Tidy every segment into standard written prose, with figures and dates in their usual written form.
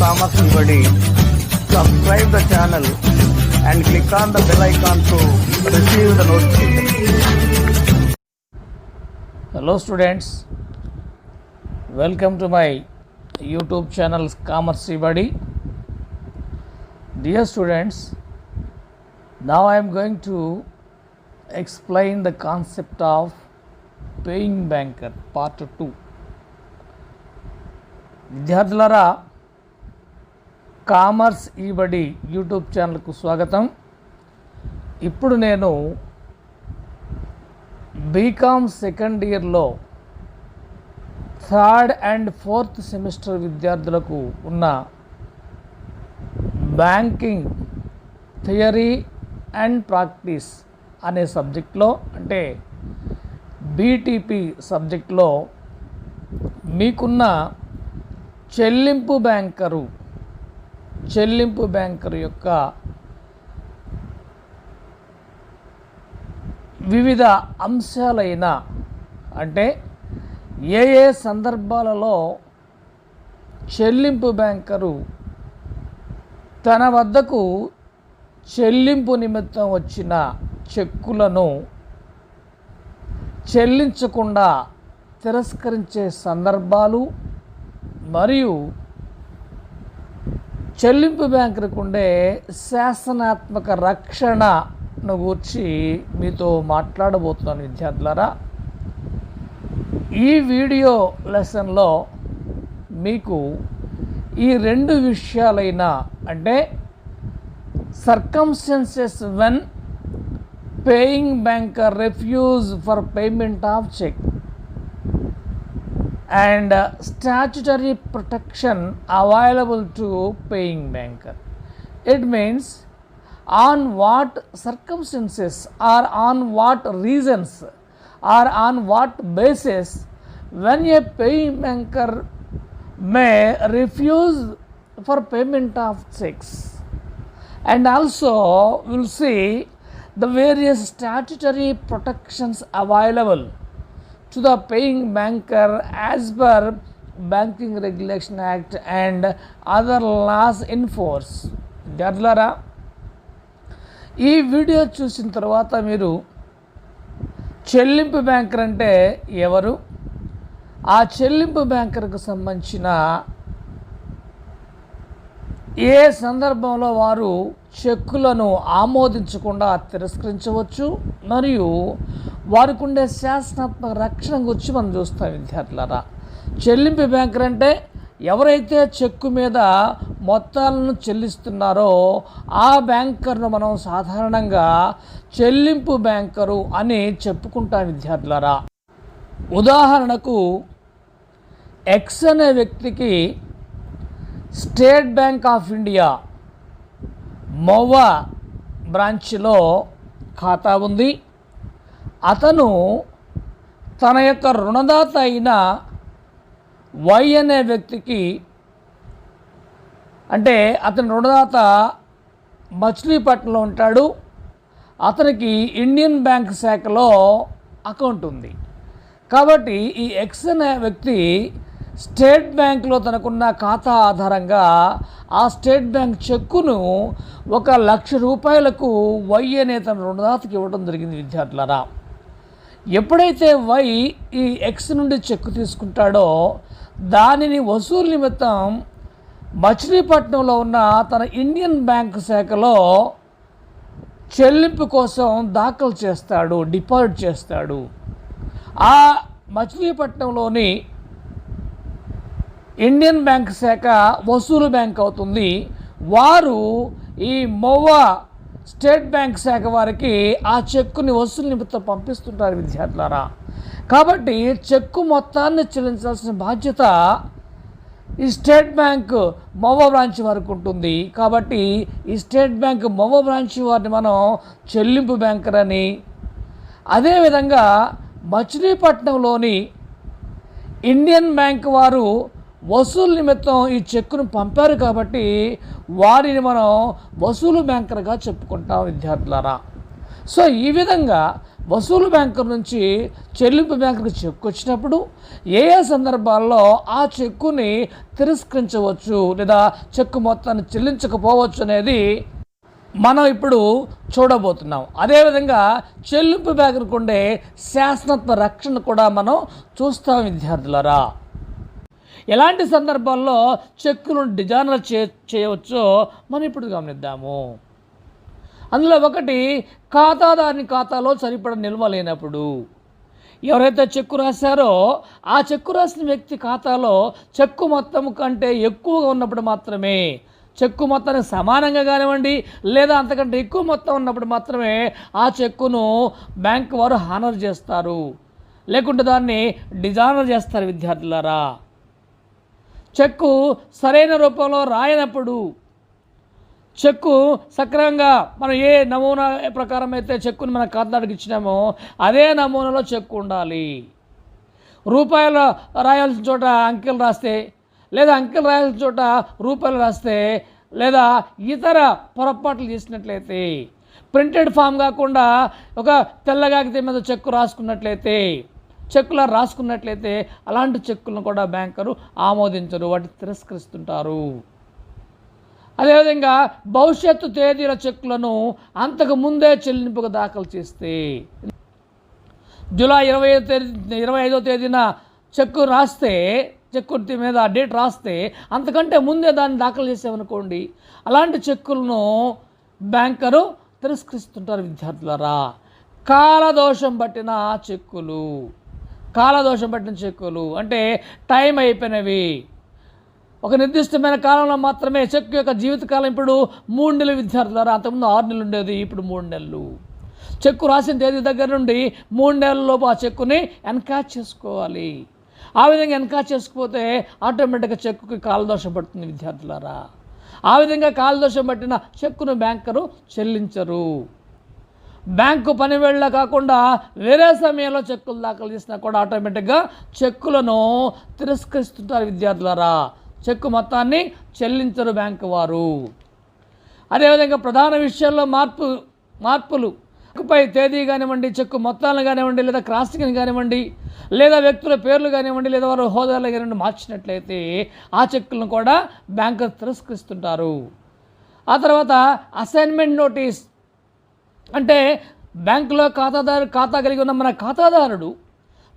Commerce Everybody. Subscribe the channel and click on the bell icon to receive the notification. Hello students, welcome to my YouTube channel Commerce Everybody. Dear students, now I am going to explain the concept of paying banker part 2. విద్యార్థులారా, commerce ఈబడి YouTube ఛానల్కు స్వాగతం. ఇప్పుడు నేను BCom second ఇయర్లో 3rd and 4th semester విద్యార్థులకు ఉన్న banking theory and practice అనే సబ్జెక్ట్లో, అంటే బీటీపీ సబ్జెక్ట్లో మీకున్న చెల్లింపు బ్యాంకరు యొక్క వివిధ అంశాలైన, అంటే ఏ సందర్భాలలో చెల్లింపు బ్యాంకరు తన వద్దకు చెల్లింపు నిమిత్తం వచ్చిన చెక్కులను చెల్లించకుండా తిరస్కరించే సందర్భాలు, మరియు చెల్లింపు బ్యాంకులకు ఉండే శాసనాత్మక రక్షణను గురించి మీతో మాట్లాడబోతున్నాను విద్యార్థులారా. ఈ వీడియో లెసన్లో మీకు ఈ 2 విషయాలైన, అంటే circumstances when paying banker refuse for payment of cheque and statutory protection available to paying banker. It means on what circumstances or on what reasons or on what basis when a paying banker may refuse for payment of checks, and also we'll see the various statutory protections available to the paying banker as per Banking Regulation Act and other laws in force. విద్యార్థులారా, ఈ video చూసిన తర్వాత మీరు చెల్లింపు banker అంటే ఎవరు, ఆ చెల్లింపు బ్యాంకర్కు సంబంధించిన ఏ సందర్భంలో వారు చెక్కులను ఆమోదించకుండా తిరస్కరించవచ్చు, మరియు వారికి ఉండే శాసనాత్మక రక్షణ గురించి మనం చూస్తాం విద్యార్థులారా. చెల్లింపు బ్యాంకర్ అంటే ఎవరైతే చెక్కు మీద మొత్తాలను చెల్లిస్తున్నారో ఆ బ్యాంకర్ను మనం సాధారణంగా చెల్లింపు బ్యాంకరు అని చెప్పుకుంటాం విద్యార్థులారా. ఉదాహరణకు ఎక్స్ అనే వ్యక్తికి స్టేట్ బ్యాంక్ ఆఫ్ ఇండియా మోవా బ్రాంచ్లో ఖాతా ఉంది. అతను తన యొక్క రుణదాత అయిన వై అనే వ్యక్తికి, అంటే అతని రుణదాత మచిలీపట్నంలో ఉంటాడు, అతనికి ఇండియన్ బ్యాంక్ శాఖలో అకౌంట్ ఉంది. కాబట్టి ఈ ఎక్స్ అనే వ్యక్తి స్టేట్ బ్యాంక్లో తనకున్న ఖాతా ఆధారంగా ఆ స్టేట్ బ్యాంక్ చెక్కును 1,00,000 రూపాయలకు వై అనే తన రుణదాతకి ఇవ్వడం జరిగింది విద్యార్థులారా. ఎప్పుడైతే వై ఈ ఎక్స్ నుండి చెక్కు తీసుకుంటాడో దానిని వసూలు నిమిత్తం మచిలీపట్నంలో ఉన్న తన ఇండియన్ బ్యాంక్ శాఖలో చెల్లింపు కోసం దాఖలు చేస్తాడు, డిపాజిట్ చేస్తాడు. ఆ మచిలీపట్నంలోని ఇండియన్ బ్యాంక్ శాఖ వసూలు బ్యాంక్ అవుతుంది. వారు ఈ మోవా స్టేట్ బ్యాంక్ శాఖ వారికి ఆ చెక్కుని వసూలు నిమిత్తం పంపిస్తుంటారు విద్యార్థులారా. కాబట్టి చెక్కు మొత్తాన్ని చెల్లించాల్సిన బాధ్యత ఈ స్టేట్ బ్యాంక్ మోవా బ్రాంచ్ వారికి ఉంటుంది. కాబట్టి ఈ స్టేట్ బ్యాంక్ మోవా బ్రాంచ్ వారిని మనం చెల్లింపు బ్యాంకర్ అని, అదేవిధంగా మచిలీపట్నంలోని ఇండియన్ బ్యాంక్ వారు వసూలు నిమిత్తం ఈ చెక్కును పంపారు కాబట్టి వారిని మనం వసూలు బ్యాంకర్గా చెప్పుకుంటాం విద్యార్థులారా. సో ఈ విధంగా వసూలు బ్యాంకు నుంచి చెల్లింపు బ్యాంకుకు చెక్కు వచ్చినప్పుడు ఏ ఏ సందర్భాల్లో ఆ చెక్కుని తిరస్కరించవచ్చు లేదా చెక్కు మొత్తాన్ని చెల్లించకపోవచ్చు అనేది మనం ఇప్పుడు చూడబోతున్నాం. అదేవిధంగా చెల్లింపు బ్యాంకుకు ఉండే శాసనాత్మక రక్షణ కూడా మనం చూస్తాం విద్యార్థులారా. ఎలాంటి సందర్భాల్లో చెక్కులను డిజాయిన్ చేయవచ్చో మనం ఇప్పుడు గమనిద్దాము. అందులో ఒకటి, ఖాతాదారుని ఖాతాలో సరిపడ నిల్వ లేనప్పుడు. ఎవరైతే చెక్కు రాశారో ఆ చెక్కు రాసిన వ్యక్తి ఖాతాలో చెక్కు మొత్తం కంటే ఎక్కువగా ఉన్నప్పుడు మాత్రమే, చెక్కు మొత్తానికి సమానంగా కానివ్వండి లేదా అంతకంటే ఎక్కువ మొత్తం ఉన్నప్పుడు మాత్రమే ఆ చెక్కును బ్యాంకు వారు హానర్ చేస్తారు, లేకుంటే దాన్ని డిజాయిన్ చేస్తారు విద్యార్థులారా. చెక్కు సరైన రూపంలో రాయనప్పుడు, చెక్కు సక్రమంగా మనం ఏ నమూనా ప్రకారం అయితే చెక్కుని మన ఖాతాదారుడికి ఇచ్చినామో అదే నమూనాలో చెక్కు ఉండాలి. రూపాయలు రాయాల్సిన చోట అంకెలు రాస్తే, లేదా అంకెలు రాయాల్సిన చోట రూపాయలు రాస్తే, లేదా ఇతర పొరపాట్లు చేసినట్లయితే, ప్రింటెడ్ ఫామ్ కాకుండా ఒక తెల్ల కాగితం మీద చెక్కు రాసుకున్నట్లయితే, చెక్కులా రాసుకున్నట్లయితే అలాంటి చెక్కులను కూడా బ్యాంకరు ఆమోదించరు, వాటిని తిరస్కరిస్తుంటారు. అదేవిధంగా భవిష్యత్తు తేదీల చెక్కులను అంతకు ముందే చెల్లింపుకు దాఖలు చేస్తే, జూలై 25వ తేదీన చెక్కు రాస్తే, చెక్కు మీద డేట్ రాస్తే అంతకంటే ముందే దాన్ని దాఖలు చేసామనుకోండి, అలాంటి చెక్కులను బ్యాంకరు తిరస్కరిస్తుంటారు విద్యార్థులారా. కాలదోషం పట్టిన చెక్కులు, కాలదోషం పట్టిన చెక్కులు అంటే టైం అయిపోయినవి, ఒక నిర్దిష్టమైన కాలంలో మాత్రమే చెక్కు యొక్క జీవితకాలం ఇప్పుడు 3 నెలలు విద్యార్థులారా. అంతకుముందు 6 నెలలు ఉండేది, ఇప్పుడు 3 నెలలు. చెక్కు రాసిన తేదీ దగ్గర నుండి 3 నెలలలోపు ఆ చెక్కుని ఎన్కాష్ చేసుకోవాలి. ఆ విధంగా ఎన్కాష్ చేసుకోకపోతే ఆటోమేటిక్గా చెక్కుకి కాలదోషం పడుతుంది విద్యార్థులారా. ఆ విధంగా కాలదోషం పట్టిన చెక్కును బ్యాంకరు చెల్లించరు. బ్యాంకు పని వేళ కాకుండా వేరే సమయంలో చెక్కులు దాఖలు చేసినా కూడా ఆటోమేటిక్గా చెక్కులను తిరస్కరిస్తుంటారు విద్యార్థులారా. చెక్కు మొత్తాన్ని చెల్లించరు బ్యాంకు వారు. అదేవిధంగా ప్రధాన విషయాల్లో మార్పులు, చెక్కుపై తేదీ కానివ్వండి, చెక్కు మొత్తాలను కానివ్వండి, లేదా క్రాసింగ్ని కానివ్వండి, లేదా వ్యక్తుల పేర్లు కానివ్వండి, లేదా వారు హోదాలు కానివ్వండి మార్చినట్లయితే ఆ చెక్కులను కూడా బ్యాంకర్ తిరస్కరిస్తుంటారు. ఆ తర్వాత అసైన్మెంట్ నోటీస్ అంటే బ్యాంకులో ఖాతా కలిగి ఉన్న మన ఖాతాదారుడు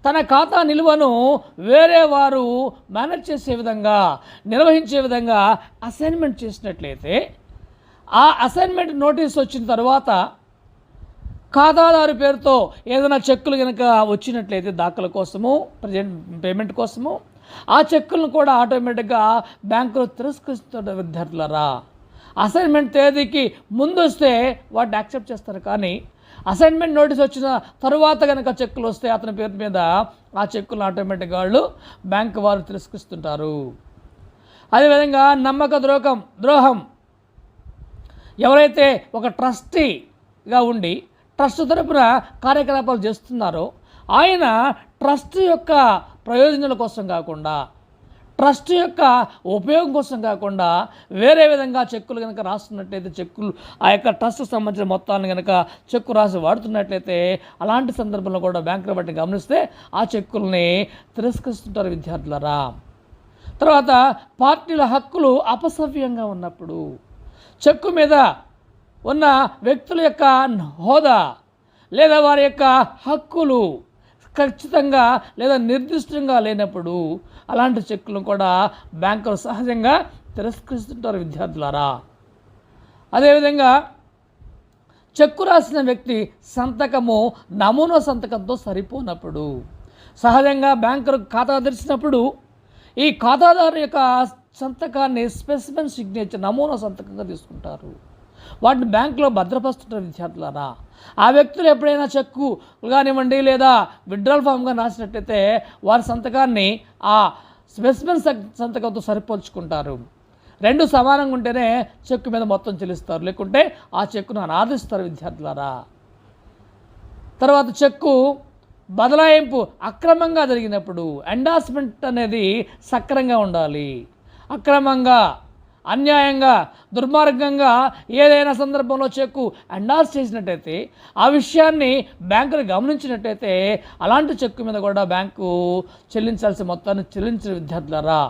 తన ఖాతా నిల్వను వేరే వారు మేనేజ్ చేసే విధంగా, నిర్వహించే విధంగా అసైన్మెంట్ చేసినట్లయితే, ఆ అసైన్మెంట్ నోటీస్ వచ్చిన తర్వాత ఖాతాదారు పేరుతో ఏదైనా చెక్కులు కనుక వచ్చినట్లయితే దాఖల కోసము, ప్రజెంట్ పేమెంట్ కోసము, ఆ చెక్కులను కూడా ఆటోమేటిక్గా బ్యాంకులో తిరస్కరిస్తున్న విద్యార్థులారా. అసైన్మెంట్ తేదీకి ముందు వస్తే వాటిని యాక్సెప్ట్ చేస్తారు, కానీ అసైన్మెంట్ నోటీస్ వచ్చిన తరువాత కనుక చెక్కులు వస్తే అతని పేరు మీద ఆ చెక్కులను ఆటోమేటిక్గా వాళ్ళు బ్యాంకు వారు తిరస్కరిస్తుంటారు. అదేవిధంగా నమ్మక ద్రోహం, ఎవరైతే ఒక ట్రస్టీగా ఉండి ట్రస్ట్ తరపున కార్యకలాపాలు చేస్తున్నారో ఆయన ట్రస్ట్ యొక్క ప్రయోజనాల కోసం కాకుండా, ట్రస్ట్ యొక్క ఉపయోగం కోసం కాకుండా వేరే విధంగా చెక్కులు కనుక రాస్తున్నట్లయితే, చెక్కులు ఆ యొక్క ట్రస్ట్కి సంబంధించిన మొత్తాలను కనుక చెక్కు రాసి వాడుతున్నట్లయితే అలాంటి సందర్భంలో కూడా బ్యాంకుల బట్టి గమనిస్తే ఆ చెక్కుల్ని తిరస్కరిస్తుంటారు విద్యార్థులారా. తర్వాత పార్టీల హక్కులు అపసవ్యంగా ఉన్నప్పుడు, చెక్కు మీద ఉన్న వ్యక్తుల యొక్క హోదా లేదా వారి యొక్క హక్కులు ఖచ్చితంగా లేదా నిర్దిష్టంగా లేనప్పుడు అలాంటి చెక్కులను కూడా బ్యాంకులు సహజంగా తిరస్కరిస్తుంటారు విద్యార్థులారా. అదేవిధంగా చెక్కు రాసిన వ్యక్తి సంతకము నమూనా సంతకంతో సరిపోనప్పుడు, సహజంగా బ్యాంకు ఖాతా తెరిచినప్పుడు ఈ ఖాతాదారు యొక్క సంతకాన్ని స్పెసిమెన్ సిగ్నేచర్ నమూనా సంతకంగా తీసుకుంటారు, వాటిని బ్యాంకులో భద్రపరుస్తుంటారు విద్యార్థులారా. ఆ వ్యక్తులు ఎప్పుడైనా చెక్కు కానివ్వండి లేదా విత్డ్రాల్ ఫామ్గా రాసినట్లయితే వారి సంతకాన్ని ఆ స్పెసిమెన్ సంతకంతో సరిపోల్చుకుంటారు. 2 సమానంగా ఉంటేనే చెక్కు మీద మొత్తం చెల్లిస్తారు, లేకుంటే ఆ చెక్కును అనాదిస్తారు విద్యార్థులారా. తర్వాత చెక్కు బదలాయింపు అక్రమంగా జరిగినప్పుడు ఎండార్స్మెంట్ అనేది సక్రమంగా ఉండాలి. అక్రమంగా అన్యాయంగా దుర్మార్గంగా ఏదైనా సందర్భంలో చెక్కు ఎండార్స్ చేసినట్టయితే ఆ విషయాన్ని బ్యాంకులు గమనించినట్టయితే అలాంటి చెక్కు మీద కూడా బ్యాంకు చెల్లించాల్సిన మొత్తాన్ని చెల్లించిన విద్యార్థులారా.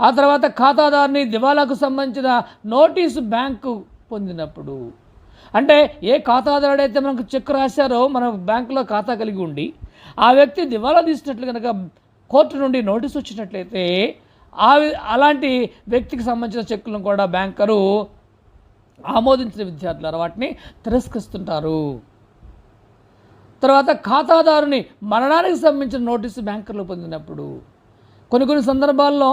ఆ తర్వాత ఖాతాదారుని దివాలాకు సంబంధించిన నోటీసు బ్యాంకు పొందినప్పుడు, అంటే ఏ ఖాతాదారుడైతే మనకు చెక్ రాశారో మన బ్యాంకులో ఖాతా కలిగి ఉండి ఆ వ్యక్తి దివాలా తీసినట్లు కనుక కోర్టు నుండి నోటీసు వచ్చినట్లయితే అలాంటి వ్యక్తికి సంబంధించిన చెక్కులను కూడా బ్యాంకరు ఆమోదించిన విద్యార్థులు వాటిని తిరస్కరిస్తుంటారు. తర్వాత ఖాతాదారుని మరణానికి సంబంధించిన నోటీసు బ్యాంకర్లు పొందినప్పుడు, కొన్ని సందర్భాల్లో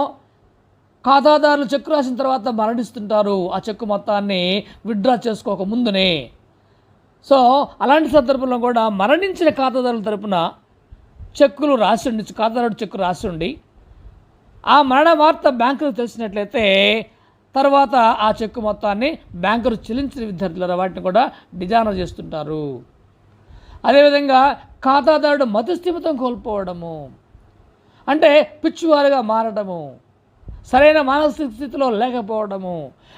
ఖాతాదారులు చెక్కు రాసిన తర్వాత మరణిస్తుంటారు ఆ చెక్కు మొత్తాన్ని విత్డ్రా చేసుకోక ముందునే. సో అలాంటి సందర్భంలో కూడా మరణించిన ఖాతాదారుల తరపున చెక్కులు రాసి ఉండి, ఖాతాదారుడు చెక్కు రాసి ఉండి ఆ మరణ వార్త బ్యాంకుకు తెలిసినట్లయితే తర్వాత ఆ చెక్కు మొత్తాన్ని బ్యాంకులు చెల్లించిన విద్యార్థుల వాటిని కూడా డిజానర్ చేస్తుంటారు. అదేవిధంగా ఖాతాదారుడు మతిస్థిమితం కోల్పోవడము, అంటే పిచ్చివారుగా మారడము, సరైన మానసిక స్థితిలో లేకపోవడము,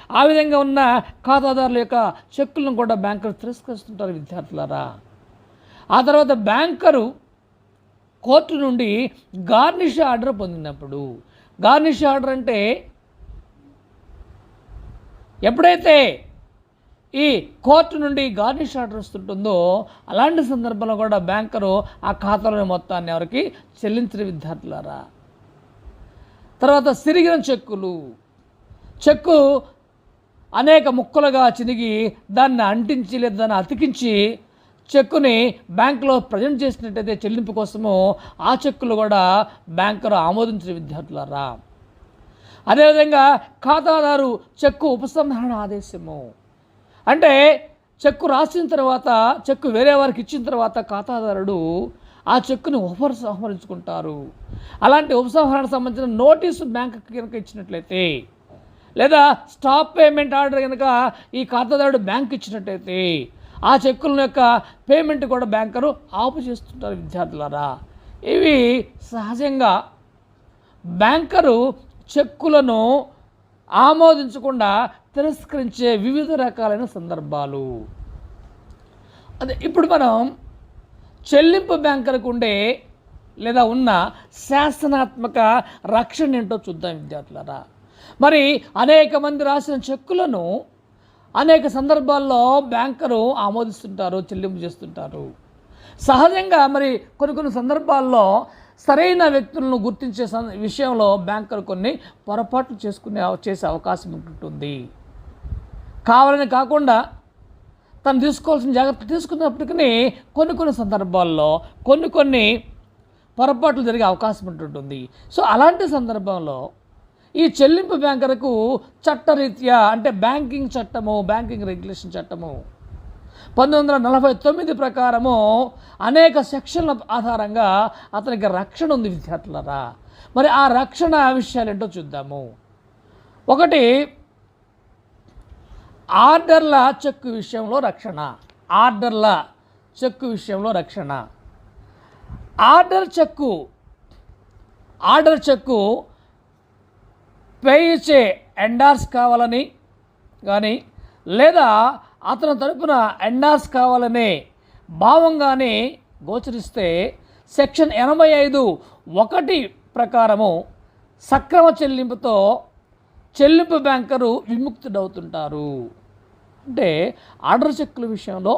ఆ విధంగా ఉన్న ఖాతాదారుల యొక్క చెక్కులను కూడా బ్యాంకరు తిరస్కరిస్తుంటారు విద్యార్థులారా. ఆ తర్వాత బ్యాంకరు కోర్టు నుండి గార్నిష్ ఆర్డర్ పొందినప్పుడు, గార్నిష్ ఆర్డర్ అంటే ఎప్పుడైతే ఈ కోర్టు నుండి గార్నిష్ ఆర్డర్ వస్తుంటుందో అలాంటి సందర్భంలో కూడా బ్యాంకరు ఆ ఖాతాలోని మొత్తాన్ని ఎవరికి చెల్లించిన విద్యార్థులారా. తర్వాత సిరిగిన చెక్కు అనేక ముక్కలుగా చినిగి దాన్ని అంటించి లేదా దాన్ని అతికించి చెక్కుని బ్యాంకులో ప్రజెంట్ చేసినట్టయితే చెల్లింపు కోసము ఆ చెక్కులు కూడా బ్యాంకరు ఆమోదించిన విద్యార్థులారా. అదేవిధంగా ఖాతాదారు చెక్కు ఉపసంహరణ ఆదేశము, అంటే చెక్కు రాసిన తర్వాత చెక్కు వేరే వారికి ఇచ్చిన తర్వాత ఖాతాదారుడు ఆ చెక్కుని ఉపసంహరించుకుంటారు. అలాంటి ఉపసంహరణకు సంబంధించిన నోటీసు బ్యాంకుకి కనుక ఇచ్చినట్లయితే, లేదా స్టాప్ పేమెంట్ ఆర్డర్ కనుక ఈ ఖాతాదారుడు బ్యాంక్ ఇచ్చినట్టయితే ఆ చెక్కుల యొక్క పేమెంట్ కూడా బ్యాంకరు ఆపు చేస్తుంటారు విద్యార్థులారా. ఇవి సహజంగా బ్యాంకరు చెక్కులను ఆమోదించకుండా తిరస్కరించే వివిధ రకాలైన సందర్భాలు. అదే ఇప్పుడు మనం చెల్లింపు బ్యాంకర్కు ఉండే లేదా ఉన్న శాసనాత్మక రక్షణ ఏంటో చూద్దాం విద్యార్థులారా. మరి అనేక మంది రాసిన చెక్కులను అనేక సందర్భాల్లో బ్యాంకరు ఆమోదిస్తుంటారు, చెల్లింపు చేస్తుంటారు. సహజంగా మరి కొన్ని సందర్భాల్లో సరైన వ్యక్తులను గుర్తించే విషయంలో బ్యాంకరు కొన్ని పొరపాట్లు చేసే అవకాశం ఉంటుంది. కావాలని కాకుండా తను తీసుకోవాల్సిన జాగ్రత్త తీసుకున్నప్పటికీ కొన్ని సందర్భాల్లో కొన్ని పొరపాట్లు జరిగే అవకాశం ఉంటుంటుంది. సో అలాంటి సందర్భంలో ఈ చెల్లింపు బ్యాంకర్కు చట్టరీత్యా, అంటే బ్యాంకింగ్ చట్టము, బ్యాంకింగ్ రెగ్యులేషన్ చట్టము 1949 ప్రకారము అనేక సెక్షన్ల ఆధారంగా అతనికి రక్షణ ఉంది విద్యార్థులారా. మరి ఆ రక్షణ విషయాలు ఏంటో చూద్దాము. ఒకటి, ఆర్డర్ల చెక్కు విషయంలో రక్షణ. ఆర్డర్ల చెక్కు విషయంలో రక్షణ. ఆర్డర్ చెక్కు పే ఇచ్చే ఎండార్స్ కావాలని కానీ, లేదా అతని తరపున ఎండార్స్ కావాలనే భావంగానే గోచరిస్తే సెక్షన్ 85(1) ప్రకారము సక్రమ చెల్లింపుతో చెల్లింపు బ్యాంకరు విముక్తుడవుతుంటారు. అంటే ఆర్డర్ చెక్కుల విషయంలో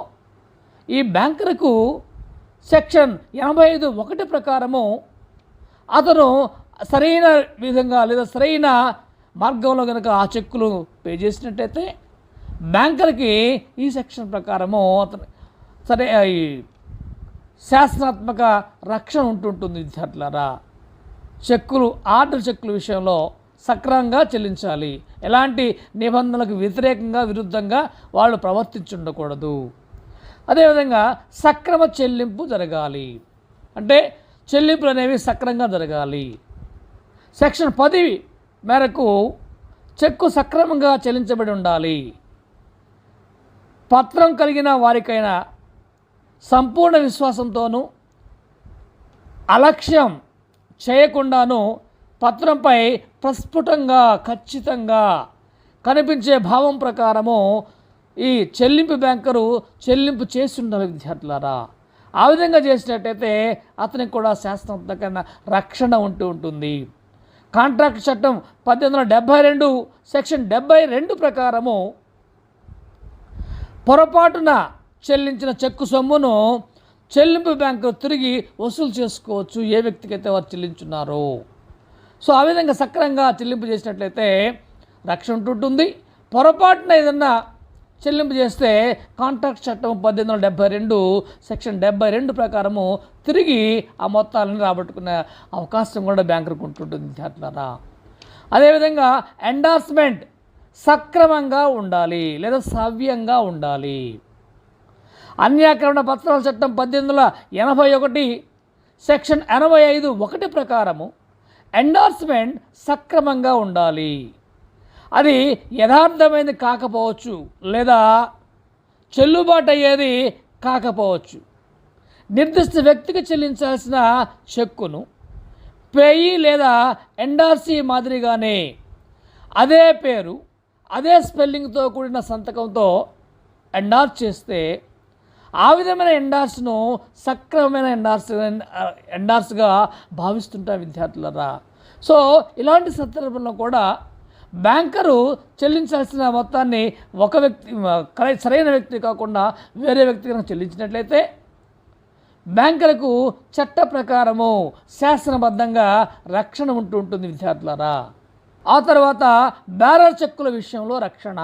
ఈ బ్యాంకర్కు సెక్షన్ 85(1) ప్రకారము అతను సరైన విధంగా లేదా సరైన మార్గంలో కనుక ఆ చెక్కులు పే చేసినట్టయితే బ్యాంకర్కి ఈ సెక్షన్ ప్రకారము అతను ఈ శాసనాత్మక రక్షణ ఉంటుంటుంది విద్యార్థులారా. ఆర్డర్ చెక్కుల విషయంలో సక్రమంగా చెల్లించాలి. ఎలాంటి నిబంధనలకు వ్యతిరేకంగా విరుద్ధంగా వాళ్ళు ప్రవర్తించుండకూడదు. అదేవిధంగా సక్రమ చెల్లింపు జరగాలి, అంటే చెల్లింపులు అనేవి సక్రమంగా జరగాలి. సెక్షన్ 10 మేరకు చెక్కు సక్రమంగా చెల్లించబడి ఉండాలి. పత్రం కలిగిన వారికైనా సంపూర్ణ విశ్వాసంతోనూ అలక్ష్యం చేయకుండాను పత్రంపై ప్రస్ఫుటంగా ఖచ్చితంగా కనిపించే భావం ప్రకారము ఈ చెల్లింపు బ్యాంకరు చెల్లింపు చేసి ఉండాలి విద్యార్థులారా. ఆ విధంగా చేసినట్టయితే అతనికి కూడా శాస్త్రబద్ధమైన రక్షణ ఉంటుంది. కాంట్రాక్ట్ చట్టం 1872 సెక్షన్ 72 ప్రకారము పొరపాటున చెల్లించిన చెక్కు సొమ్మును చెల్లింపు బ్యాంకు తిరిగి వసూలు చేసుకోవచ్చు, ఏ వ్యక్తికైతే వారు చెల్లించున్నారో. సో ఆ విధంగా సక్రమంగా చెల్లింపు చేసినట్లయితే రక్షణ ఉంటుంటుంది. పొరపాటున ఏదన్నా చెల్లింపు చేస్తే కాంట్రాక్ట్ చట్టం 1872 సెక్షన్ 72 ప్రకారము తిరిగి ఆ మొత్తాలను రాబట్టుకునే అవకాశం కూడా బ్యాంకులకు ఉంటుంటుంది విద్యార్థులారా. అదేవిధంగా ఎండార్స్మెంట్ సక్రమంగా ఉండాలి లేదా సవ్యంగా ఉండాలి. అన్యాకరణ పత్రాల చట్టం 1881 సెక్షన్ 85(1) ప్రకారము ఎండార్స్మెంట్ సక్రమంగా ఉండాలి. అది యథార్థమైనది కాకపోవచ్చు లేదా చెల్లుబాటు అయ్యేది కాకపోవచ్చు. నిర్దిష్ట వ్యక్తికి చెల్లించాల్సిన చెక్కును పేయీ లేదా ఎండార్సీ మాదిరిగానే అదే పేరు అదే స్పెల్లింగ్తో కూడిన సంతకంతో ఎండార్స్ చేస్తే ఆ విధమైన ఎండార్స్ను సక్రమమైన ఎండార్స్గా భావిస్తుంటారు విద్యార్థులరా. సో ఇలాంటి సందర్భంలో కూడా బ్యాంకరు చెల్లించాల్సిన మొత్తాన్ని ఒక వ్యక్తి సరైన వ్యక్తి కాకుండా వేరే వ్యక్తి కనుక చెల్లించినట్లయితే బ్యాంకులకు చట్ట ప్రకారము శాసనబద్ధంగా రక్షణ ఉంటుంది విద్యార్థులారా. ఆ తర్వాత బేరర్ చెక్కుల విషయంలో రక్షణ.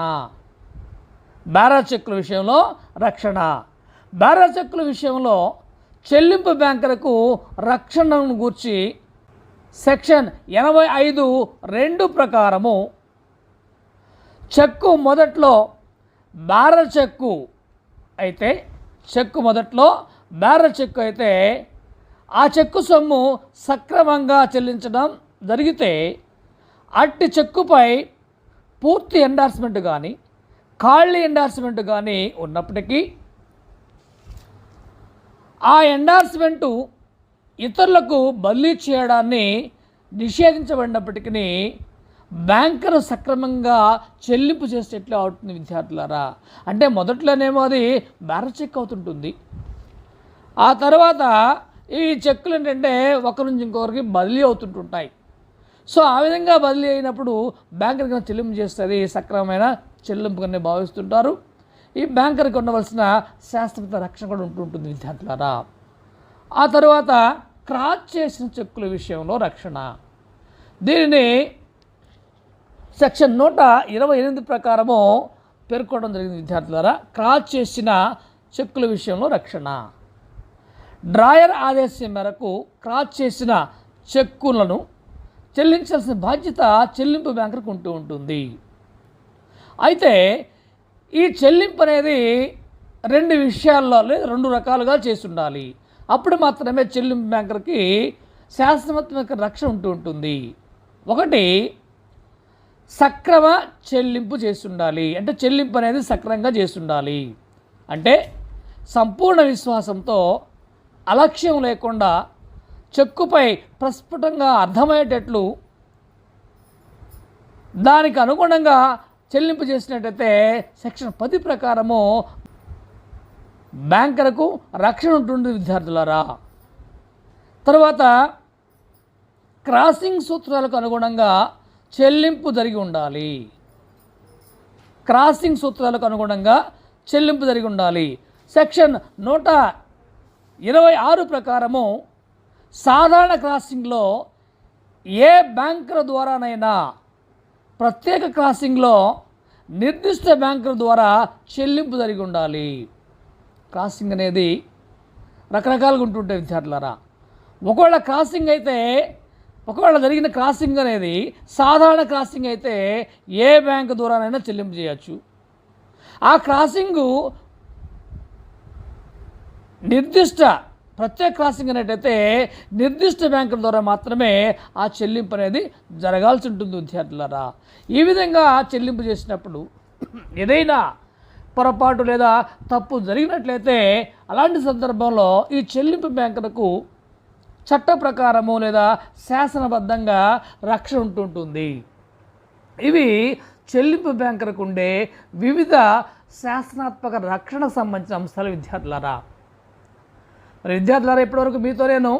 బేరర్ చెక్కుల విషయంలో రక్షణ. బేరర్ చెక్కుల విషయంలో చెల్లింపు బ్యాంకులకు రక్షణను గూర్చి సెక్షన్ 85(2) ప్రకారము చెక్కు మొదట్లో బేరర్ చెక్కు అయితే ఆ చెక్కు సొమ్ము సక్రమంగా చెల్లించడం జరిగితే అట్టి చెక్కుపై పూర్తి ఎండార్స్మెంట్ కానీ ఖాళీ ఎండార్స్మెంట్ కానీ ఉన్నప్పటికీ ఆ ఎండార్స్మెంటు ఇతరులకు బదిలీ చేయడాన్ని నిషేధించబడినప్పటికీ బ్యాంకరు సక్రమంగా చెల్లింపు చేసేట్లు అవుతుంది విద్యార్థులారా. అంటే మొదట్లోనేమో అది బేరర్ చెక్ అవుతుంటుంది, ఆ తర్వాత ఈ చెక్కులు ఏంటంటే ఒకరి నుంచి ఇంకొకరికి బదిలీ అవుతుంటుంటాయి. సో ఆ విధంగా బదిలీ అయినప్పుడు బ్యాంకర్కి చెల్లింపు చేస్తుంది సక్రమమైన చెల్లింపుగానే భావిస్తుంటారు. ఈ బ్యాంకర్కి ఉండవలసిన శాస్త్రవేత్త రక్షణ కూడా ఉంటుంటుంది విద్యార్థులారా. ఆ తర్వాత క్రాచ్ చేసిన చెక్కుల విషయంలో రక్షణ. దీనిని సెక్షన్ 128 ప్రకారము పేర్కొనడం జరిగింది విద్యార్థులారా. క్రాచ్ చేసిన చెక్కుల విషయంలో రక్షణ. డ్రాయర్ ఆదేశం మేరకు క్రాచ్ చేసిన చెక్కులను చెల్లించాల్సిన బాధ్యత చెల్లింపు బ్యాంకులకు ఉంటుంది. అయితే ఈ చెల్లింపు అనేది 2 విషయాల్లో లేదా 2 రకాలుగా చేసి ఉండాలి. అప్పుడు మాత్రమే చెల్లింపు బ్యాంకర్కి శాస్త్రవేత్త రక్షణ ఉంటుంది. ఒకటి, సక్రమ చెల్లింపు చేసి ఉండాలి. అంటే చెల్లింపు అనేది సక్రమంగా చేసి ఉండాలి. అంటే సంపూర్ణ విశ్వాసంతో అలక్ష్యం లేకుండా చెక్కుపై ప్రస్ఫుటంగా అర్థమయ్యేటట్లు దానికి అనుగుణంగా చెల్లింపు చేసినట్టయితే సెక్షన్ 10 ప్రకారము బ్యాంకర్కు రక్షణ ఉంటుంది విద్యార్థులారా. తర్వాత క్రాసింగ్ సూత్రాలకు అనుగుణంగా చెల్లింపు జరిగి ఉండాలి. క్రాసింగ్ సూత్రాలకు అనుగుణంగా చెల్లింపు జరిగి ఉండాలి. సెక్షన్ 126 ప్రకారము సాధారణ క్రాసింగ్లో ఏ బ్యాంకుల ద్వారానైనా ప్రత్యేక క్రాసింగ్లో నిర్దిష్ట బ్యాంకుల ద్వారా చెల్లింపు జరిగి ఉండాలి. క్రాసింగ్ అనేది రకరకాలుగా ఉంటుంటాయి విద్యార్థులారా. ఒకవేళ జరిగిన క్రాసింగ్ అనేది సాధారణ క్రాసింగ్ అయితే ఏ బ్యాంకు ద్వారానైనా చెల్లింపు చేయొచ్చు. ఆ క్రాసింగు ప్రత్యేక క్రాసింగ్ అనేటైతే నిర్దిష్ట బ్యాంకుల ద్వారా మాత్రమే ఆ చెల్లింపు అనేది జరగాల్సి ఉంటుంది విద్యార్థులారా. ఈ విధంగా చెల్లింపు చేసినప్పుడు ఏదైనా పొరపాటు లేదా తప్పు జరిగినట్లయితే అలాంటి సందర్భంలో ఈ చెల్లింపు బ్యాంకులకు చట్ట ప్రకారము లేదా శాసనబద్ధంగా రక్షణ ఉంటుంటుంది. ఇవి చెల్లింపు బ్యాంకులకు ఉండే వివిధ శాసనాత్మక రక్షణకు సంబంధించిన అంశాలు విద్యార్థులారా. మరి విద్యార్థులారా, ఇప్పటివరకు మీతో నేను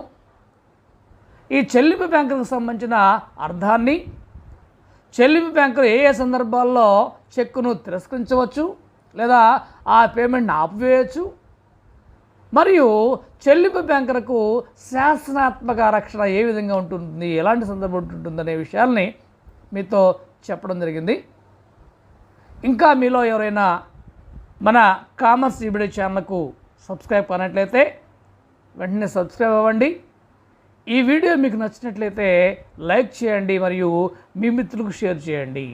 ఈ చెల్లింపు బ్యాంకులకు సంబంధించిన అర్థాన్ని, చెల్లింపు బ్యాంకులు ఏ ఏ సందర్భాల్లో చెక్కును తిరస్కరించవచ్చు లేదా ఆ పేమెంట్ని ఆపివేయచ్చు, మరియు చెల్లింపు బ్యాంకులకు శాసనాత్మక రక్షణ ఏ విధంగా ఉంటుంది, ఎలాంటి సందర్భం ఉంటుందనే విషయాల్ని మీతో చెప్పడం జరిగింది. ఇంకా మీలో ఎవరైనా మన కామర్స్ ఈబిడి ఛానల్కు సబ్స్క్రైబ్ కానట్లయితే వెంటనే సబ్స్క్రైబ్ అవ్వండి. ఈ వీడియో మీకు నచ్చినట్లయితే లైక్ చేయండి మరియు మీ మిత్రులకు షేర్ చేయండి.